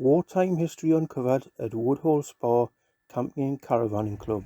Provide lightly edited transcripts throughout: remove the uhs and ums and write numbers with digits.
Wartime history uncovered at Woodhall Spa Camping and Caravanning Club.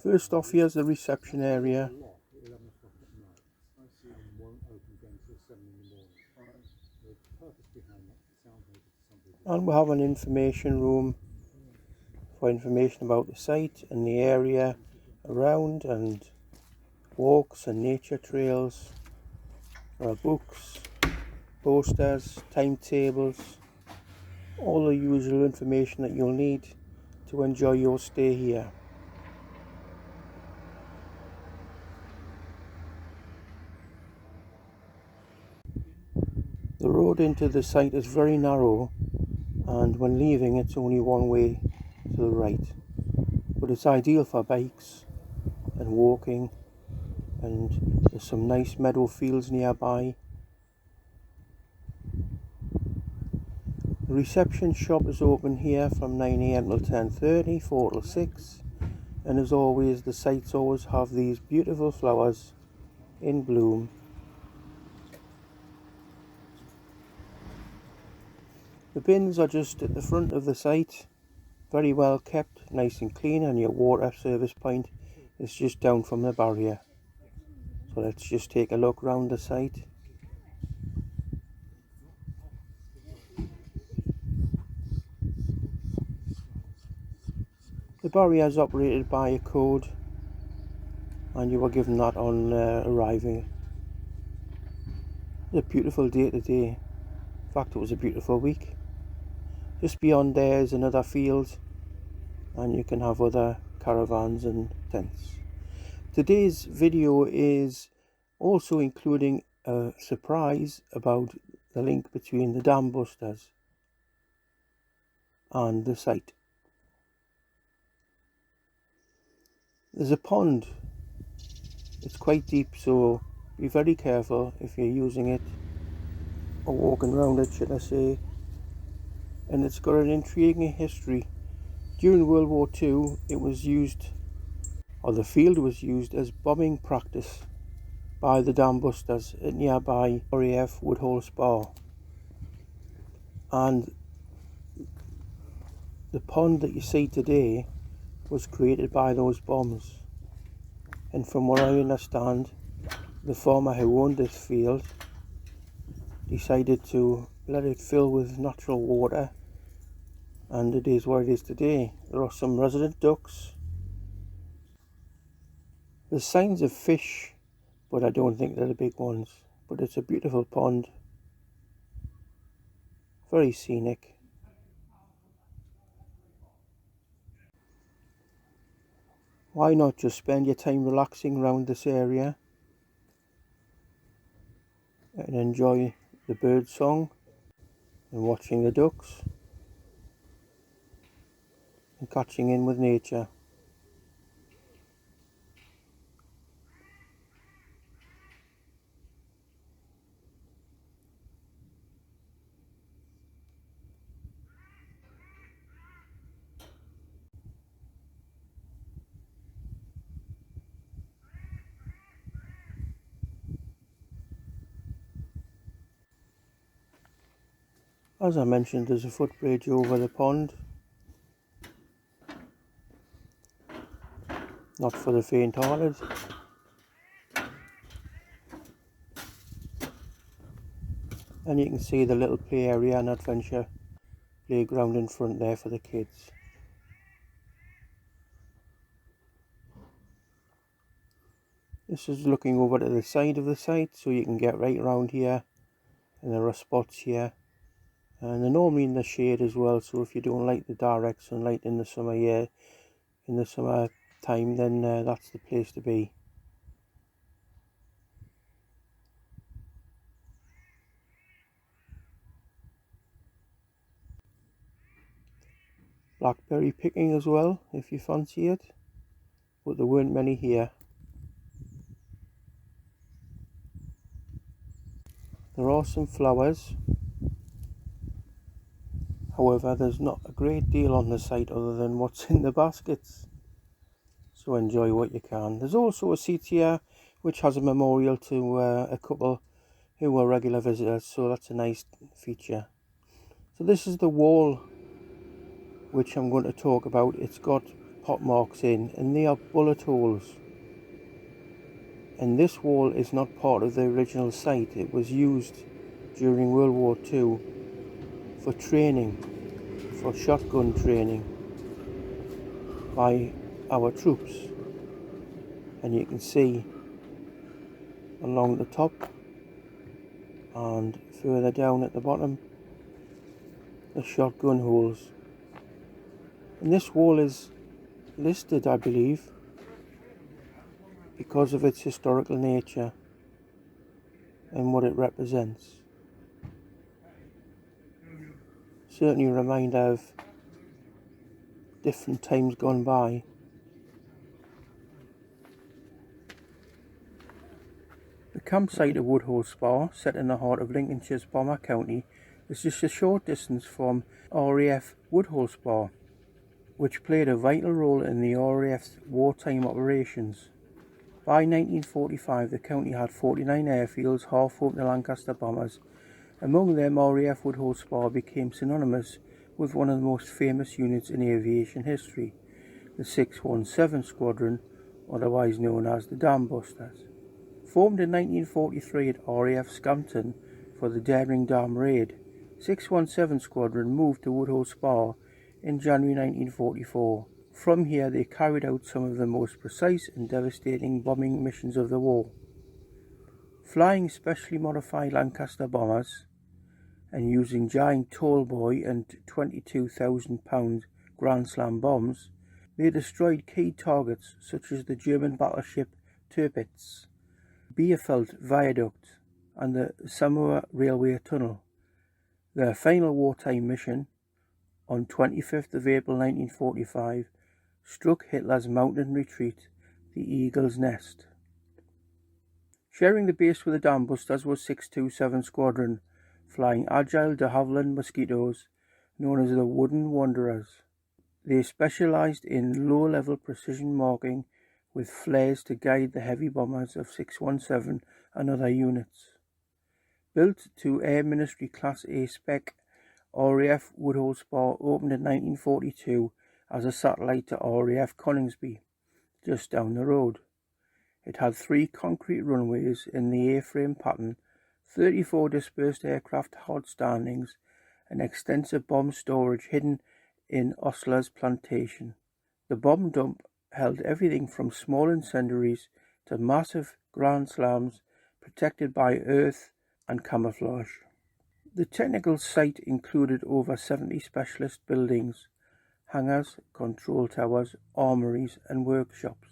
First off, here's the reception area. And we have an information room for information about the site and the area around, and walks and nature trails. There are books, posters, timetables, all the usual information that you'll need to enjoy your stay here. The road into the site is very narrow, and when leaving it's only one way to the right, but it's ideal for bikes and walking, and there's some nice meadow fields nearby. The reception shop is open here from 9 AM till 10:30, 4 till 6, and as always the sites always have these beautiful flowers in bloom. The bins are just at the front of the site, very well kept, nice and clean, and your water service point is just down from the barrier. So let's just take a look around the site. The barrier is operated by a code, and you were given that on arriving. It's a beautiful day today. In fact, it was a beautiful week. Just beyond there is another field, and you can have other caravans and tents. Today's video is also including a surprise about the link between the Dambusters and the site. There's a pond. It's quite deep, so be very careful if you're using it or walking around it, should I say. And it's got an intriguing history. During World War II, it was used, or the field was used, as bombing practice by the Dambusters at nearby RAF Woodhall Spa. And the pond that you see today was created by those bombs. And from what I understand, the farmer who owned this field decided to let it fill with natural water, and it is what it is today. There are some resident ducks. There's signs of fish, but I don't think they're the big ones. But it's a beautiful pond, very scenic. Why not just spend your time relaxing around this area and enjoy the bird song and watching the ducks and catching in with nature. As I mentioned, there's a footbridge over the pond. Not for the faint-hearted. And you can see the little play area and adventure playground in front there for the kids. This is looking over to the side of the site, so you can get right around here, and there are spots here, and they're normally in the shade as well, so if you don't like the direct sunlight in the summer time, then that's the place to be. Blackberry picking as well, if you fancy it. but there weren't many here. There are some flowers, however there's not a great deal on the site other than what's in the baskets, so enjoy what you can. There's also a seat here which has a memorial to a couple who were regular visitors, so that's a nice feature. So this is the wall which I'm going to talk about. It's got pot marks in and they are bullet holes, and this wall is not part of the original site. It was used during World War II for training, for shotgun training by our troops, and you can see along the top and further down at the bottom the shotgun holes. And this wall is listed, I believe, because of its historical nature and what it represents. Certainly a reminder of different times gone by. The campsite of Woodhall Spa, set in the heart of Lincolnshire's Bomber County, is just a short distance from RAF Woodhall Spa, which played a vital role in the RAF's wartime operations. By 1945, the county had 49 airfields, half open to Lancaster bombers. Among them, RAF Woodhall Spa became synonymous with one of the most famous units in aviation history, the 617 Squadron, otherwise known as the Dambusters. Formed in 1943 at RAF Scampton for the daring Dam raid, 617 Squadron moved to Woodhall Spa in January 1944. From here they carried out some of the most precise and devastating bombing missions of the war. Flying specially modified Lancaster bombers and using giant tallboy and 22,000-pound Grand Slam bombs, they destroyed key targets such as the German battleship Tirpitz, Bierfeld Viaduct and the Samoa Railway Tunnel. Their final wartime mission, on 25th of April 1945, struck Hitler's mountain retreat, the Eagle's Nest. Sharing the base with the Dambusters was 627 Squadron, flying agile de Havilland Mosquitoes, known as the Wooden Wanderers. They specialised in low-level precision marking with flares to guide the heavy bombers of 617 and other units. Built to Air Ministry Class A spec, RAF Woodhall Spa opened in 1942 as a satellite to RAF Coningsby, just down the road. It had 3 concrete runways in the A-frame pattern, 34 dispersed aircraft hard standings, and extensive bomb storage hidden in Osler's plantation. The bomb dump held everything from small incendiaries to massive Grand Slams protected by earth and camouflage. The technical site included over 70 specialist buildings, hangars, control towers, armories and workshops,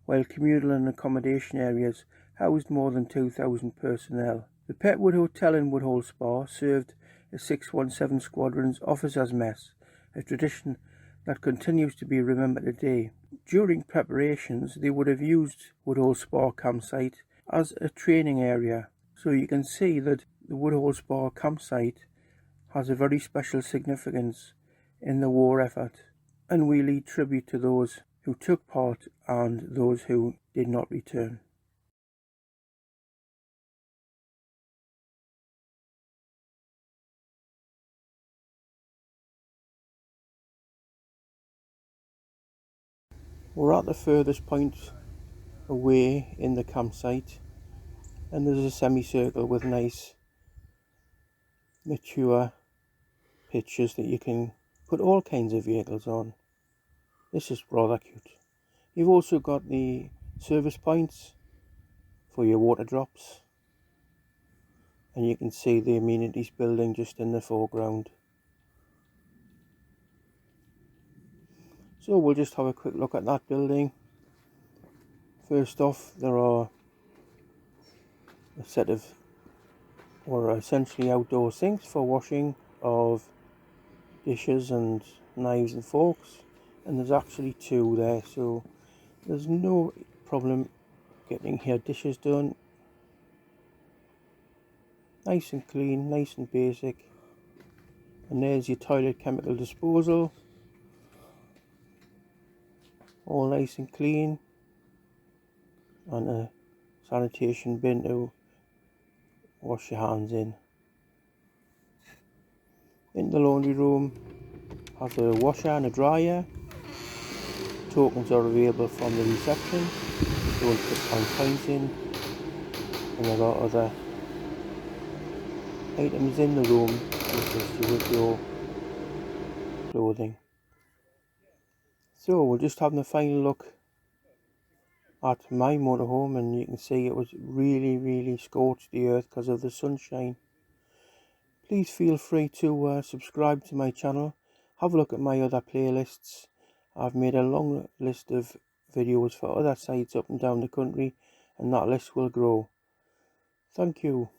while communal and accommodation areas housed more than 2,000 personnel. The Petwood Hotel in Woodhall Spa served as 617 Squadron's officers' mess, a tradition that continues to be remembered today. During preparations, they would have used Woodhall Spa campsite as a training area, so you can see that the Woodhall Spa campsite has a very special significance in the war effort, and we lead tribute to those who took part and those who did not return. We're at the furthest point away in the campsite, and there's a semicircle with nice mature pictures that you can put all kinds of vehicles on. This is rather cute. You've also got the service points for your water drops, and you can see the amenities building just in the foreground. So we'll just have a quick look at that building. First off, there are a set of, or essentially outdoor sinks for washing of dishes and knives and forks, and there's actually 2 there, so There's no problem getting here dishes done. Nice and clean, nice and basic. And there's your toilet chemical disposal. All nice and clean. And a sanitation bin to wash your hands in. In the laundry room has a washer and a dryer. Tokens are available from the reception. Don't put coins in. And there are other items in the room to assist you with your clothing. So we're just having a final look at my motorhome, and you can see it was really scorched the earth because of the sunshine. Please feel free to subscribe to my channel. Have a look at my other playlists. I've made a long list of videos for other sites up and down the country, and that list will grow. Thank you.